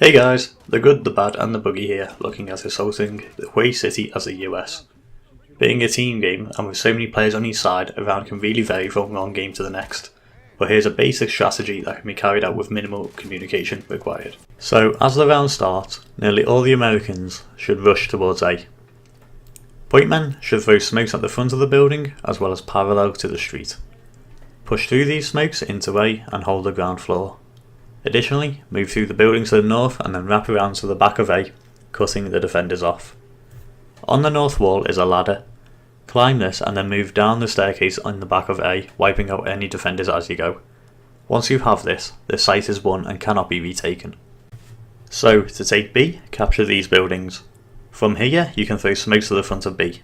Hey guys, the good, the bad and the buggy here, looking at assaulting Hue City as the US. Being a team game and with so many players on each side, a round can really vary from one game to the next, but here's a basic strategy that can be carried out with minimal communication required. So as the round starts, nearly all the Americans should rush towards A. Point men should throw smokes at the front of the building as well as parallel to the street. Push through these smokes into A and hold the ground floor. Additionally, move through the buildings to the north and then wrap around to the back of A, cutting the defenders off. On the north wall is a ladder. Climb this and then move down the staircase on the back of A, wiping out any defenders as you go. Once you have this, the site is won and cannot be retaken. So, to take B, capture these buildings. From here, you can throw smokes to the front of B.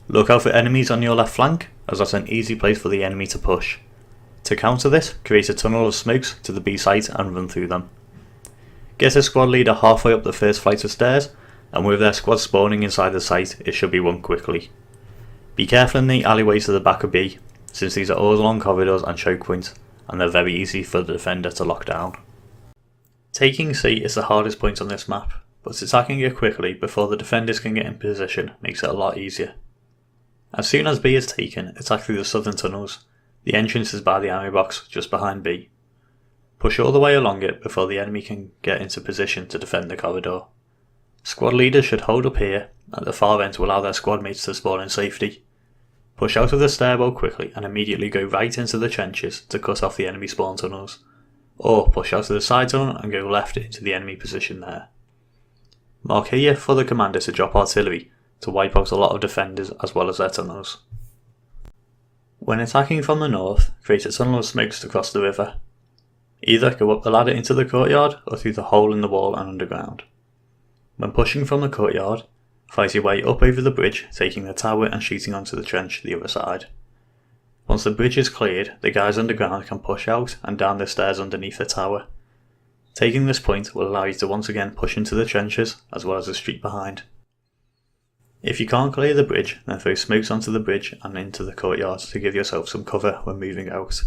Look out for enemies on your left flank, as that's an easy place for the enemy to push. To counter this, create a tunnel of smokes to the B site and run through them. Get a squad leader halfway up the first flight of stairs, and with their squad spawning inside the site, it should be won quickly. Be careful in the alleyways to the back of B, since these are all long corridors and choke points, and they're very easy for the defender to lock down. Taking C is the hardest point on this map, but attacking it quickly before the defenders can get in position makes it a lot easier. As soon as B is taken, attack through the southern tunnels. The entrance is by the ammo box just behind B. Push all the way along it before the enemy can get into position to defend the corridor. Squad leaders should hold up here at the far end to allow their squad mates to spawn in safety. Push out of the stairwell quickly and immediately go right into the trenches to cut off the enemy spawn tunnels, or push out of the side tunnel and go left into the enemy position there. Mark here for the commander to drop artillery to wipe out a lot of defenders as well as their tunnels. When attacking from the north, create a tunnel of smokes to cross the river. Either go up the ladder into the courtyard or through the hole in the wall and underground. When pushing from the courtyard, fight your way up over the bridge, taking the tower and shooting onto the trench the other side. Once the bridge is cleared, the guys underground can push out and down the stairs underneath the tower. Taking this point will allow you to once again push into the trenches as well as the street behind. If you can't clear the bridge, then throw smokes onto the bridge and into the courtyard to give yourself some cover when moving out.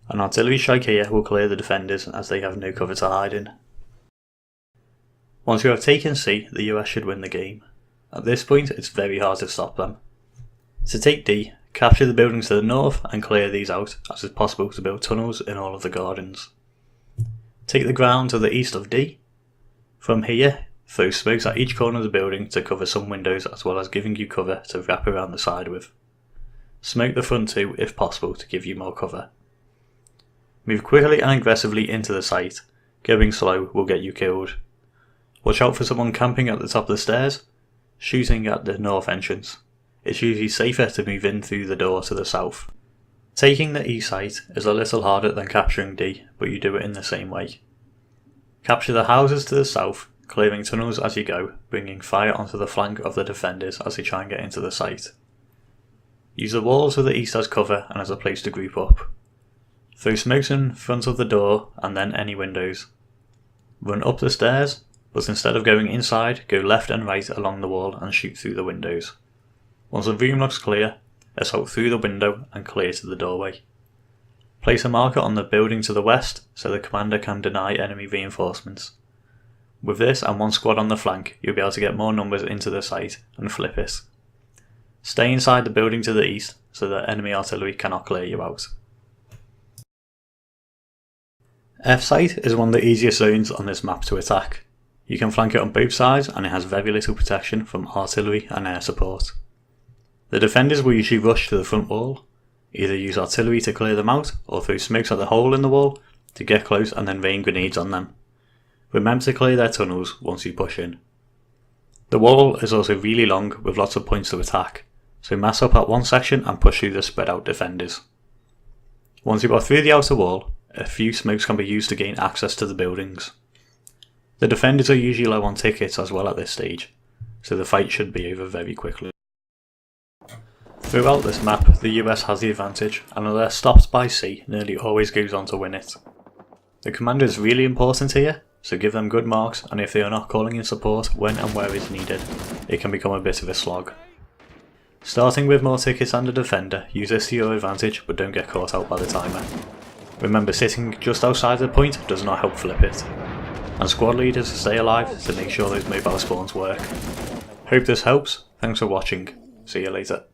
An artillery strike here will clear the defenders as they have no cover to hide in. Once you have taken C, the US should win the game. At this point, it's very hard to stop them. To take D, capture the buildings to the north and clear these out, as it's possible to build tunnels in all of the gardens. Take the ground to the east of D. From here, throw smokes at each corner of the building to cover some windows as well as giving you cover to wrap around the side with. Smoke the front too if possible to give you more cover. Move quickly and aggressively into the site. Going slow will get you killed. Watch out for someone camping at the top of the stairs, shooting at the north entrance. It's usually safer to move in through the door to the south. Taking the E site is a little harder than capturing D, but you do it in the same way. Capture the houses to the south, clearing tunnels as you go, bringing fire onto the flank of the defenders as they try and get into the site. Use the walls to the east as cover and as a place to group up. Throw smokes in front of the door and then any windows. Run up the stairs, but instead of going inside, go left and right along the wall and shoot through the windows. Once the room looks clear, assault through the window and clear to the doorway. Place a marker on the building to the west so the commander can deny enemy reinforcements. With this and one squad on the flank, you'll be able to get more numbers into the site and flip it. Stay inside the building to the east so that enemy artillery cannot clear you out. F site is one of the easiest zones on this map to attack. You can flank it on both sides and it has very little protection from artillery and air support. The defenders will usually rush to the front wall, either use artillery to clear them out or throw smokes at the hole in the wall to get close and then rain grenades on them. Remember to clear their tunnels once you push in. The wall is also really long with lots of points to attack, so mass up at one section and push through the spread out defenders. Once you are through the outer wall, a few smokes can be used to gain access to the buildings. The defenders are usually low on tickets as well at this stage, so the fight should be over very quickly. Throughout this map, the US has the advantage, and unless stopped by C, nearly always goes on to win it. The commander is really important here, so give them good marks, and if they are not calling in support when and where is needed, it can become a bit of a slog. Starting with more tickets and a defender, use this to your advantage but don't get caught out by the timer. Remember, sitting just outside the point does not help flip it. and squad leaders to stay alive to make sure those mobile spawns work. Hope this helps, thanks for watching, see you later.